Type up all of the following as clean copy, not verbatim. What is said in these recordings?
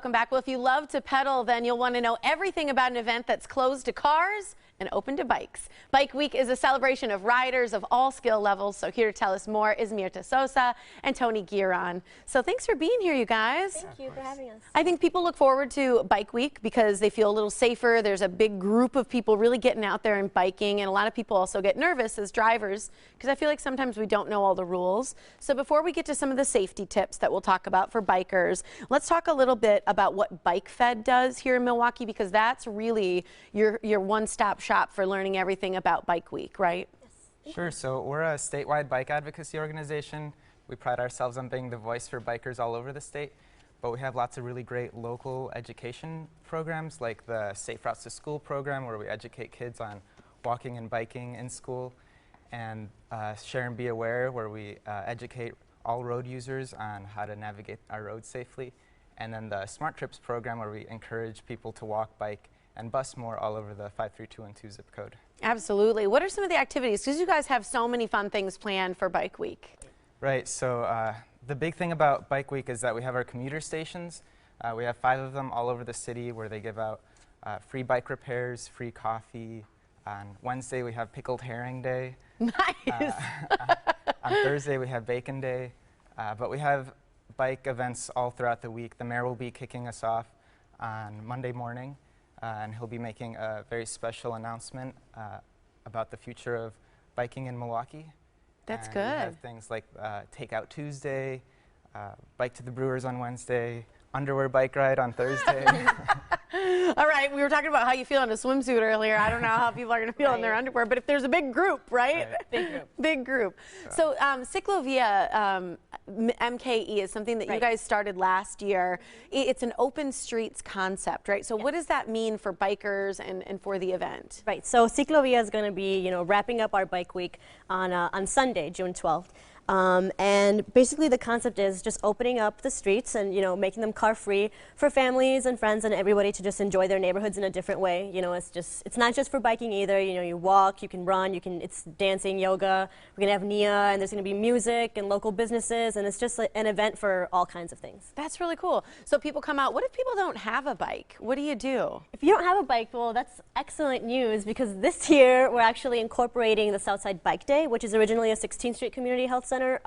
welcome back. Well, if you love to pedal, then you'll want to know everything about an event that's closed to cars and open to bikes. Bike Week is a celebration of riders of all skill levels. So here to tell us more is Mirtha Sosa and Tony Giron. So thanks for being here, you guys. Thank you for having us. I think people look forward to Bike Week because they feel a little safer. There's a big group of people really getting out there and biking, and a lot of people also get nervous as drivers because I feel like sometimes we don't know all the rules. So before we get to some of the safety tips that we'll talk about for bikers, let's talk a little bit about what Bike Fed does here in Milwaukee, because that's really your one-stop shop for learning everything about Bike Week, right? Yes. Sure. So we're a statewide bike advocacy organization. We pride ourselves on being the voice for bikers all over the state, but we have lots of really great local education programs like the Safe Routes to School program, where we educate kids on walking and biking in school, and Share and Be Aware, where we educate all road users on how to navigate our roads safely, and then the Smart Trips program, where we encourage people to walk, bike, and bus more all over the 53212 zip code. Absolutely. What are some of the activities? Because you guys have so many fun things planned for Bike Week. Right. So the big thing about Bike Week is that we have our commuter stations. We have 5 of them all over the city where they give out free bike repairs, free coffee. On Wednesday we have Pickled Herring Day. Nice. On Thursday we have Bacon Day. But we have bike events all throughout the week. The mayor will be kicking us off on Monday morning. And he'll be making a very special announcement about the future of biking in Milwaukee. That's and good. We have things like Takeout Tuesday, Bike to the Brewers on Wednesday, Underwear Bike Ride on Thursday. All right, we were talking about how you feel in a swimsuit earlier. I don't know how people are going to feel in their underwear, but if there's a big group, right? Big group. Big group. So Ciclovia MKE is something that you guys started last year. It's an open streets concept, right? So what does that mean for bikers and for the event? Right. So Ciclovia is going to be, wrapping up our Bike Week on Sunday, June 12th. And basically the concept is just opening up the streets and, making them car-free for families and friends and everybody to just enjoy their neighborhoods in a different way. It's not just for biking either. You walk, you can run, it's dancing, yoga. We're going to have Nia, and there's going to be music and local businesses, and it's just like an event for all kinds of things. That's really cool. So people come out. What if people don't have a bike? What do you do? If you don't have a bike, well, that's excellent news, because this year we're actually incorporating the Southside Bike Day, which is originally a 16th Street Community Health Center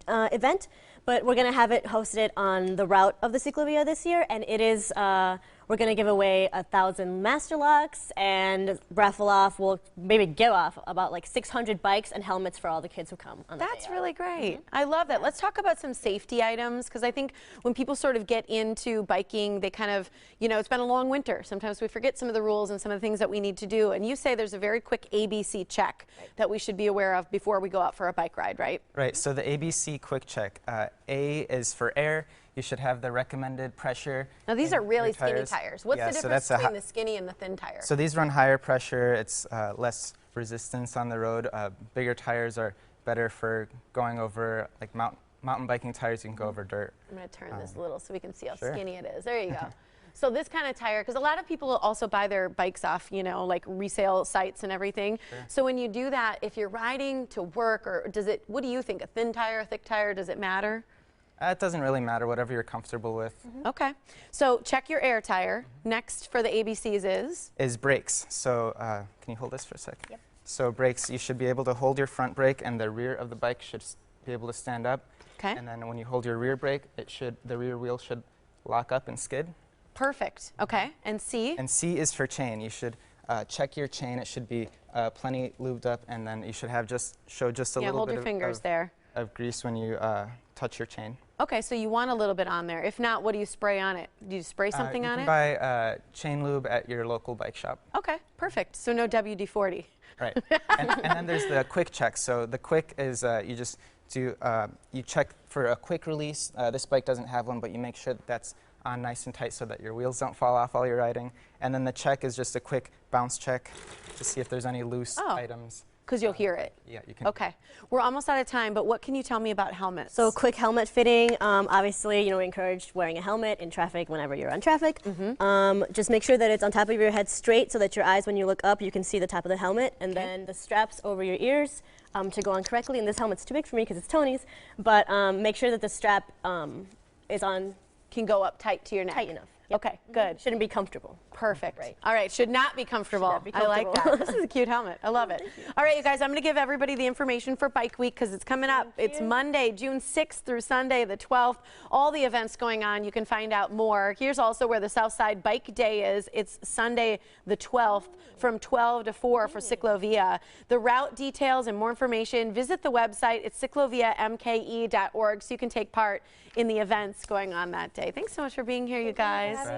event, but we're going to have it hosted on the route of the Ciclovia this year, and it is we're going to give away 1,000 master locks and raffle off, we'll maybe give off about like 600 bikes and helmets for all the kids who come on the day. That's really great. I love that. Let's talk about some safety items, because I think when people sort of get into biking, they kind of, it's been a long winter. Sometimes we forget some of the rules and some of the things that we need to do. And you say there's a very quick ABC check that we should be aware of before we go out for a bike ride, right? Right. So the ABC quick check. A is for air. You should have the recommended pressure. Now these are really skinny tires. What's the difference between the skinny and the thin tire? So these run higher pressure. It's less resistance on the road. Bigger tires are better for going over, like mountain biking tires. You can go over dirt. I'm going to turn this a little so we can see how skinny it is. There you go. So this kind of tire, because a lot of people also buy their bikes off, like resale sites and everything. Sure. So when you do that, if you're riding to work, or what do you think? A thin tire, a thick tire, does it matter? It doesn't really matter, whatever you're comfortable with. Okay. So check your air tire. Next for the ABCs is brakes. So can you hold this for a sec? Yep. So brakes, you should be able to hold your front brake, and the rear of the bike should be able to stand up. Okay. And then when you hold your rear brake, the rear wheel should lock up and skid. Perfect. Okay. And C? And C is for chain. You should check your chain. It should be plenty lubed up, and then you should have show just a little hold bit your fingers there of grease when you touch your chain. Okay, so you want a little bit on there. If not, what do you spray on it? Do you spray something on it? You can buy chain lube at your local bike shop. Okay, perfect. So no WD-40. Right. and then there's the quick check. So the quick is you just do you check for a quick release. This bike doesn't have one, but you make sure that's on nice and tight so that your wheels don't fall off while you're riding. And then the check is just a quick bounce check to see if there's any loose items. Because you'll hear it. Yeah, you can. Okay. We're almost out of time, but what can you tell me about helmets? So quick helmet fitting. Obviously, we encourage wearing a helmet in traffic whenever you're on traffic. Just make sure that it's on top of your head straight so that your eyes, when you look up, you can see the top of the helmet. And then the straps over your ears to go on correctly. And this helmet's too big for me because it's Tony's. But make sure that the strap is on can go up tight to your neck. Tight enough. Yep. Okay, good. Shouldn't be comfortable. Perfect. Right. All right, should not be comfortable. Should not be I like comfortable. that. This is a cute helmet. I love it. All right, you guys, I'm going to give everybody the information for Bike Week because it's coming up. It's Monday, June 6th through Sunday, the 12th. All the events going on. You can find out more. Here's also where the Southside Bike Day is. It's Sunday, the 12th, from 12 to 4 for Ciclovia. The route details and more information, visit the website. It's cicloviamke.org so you can take part in the events going on that day. Thanks so much for being here, you guys.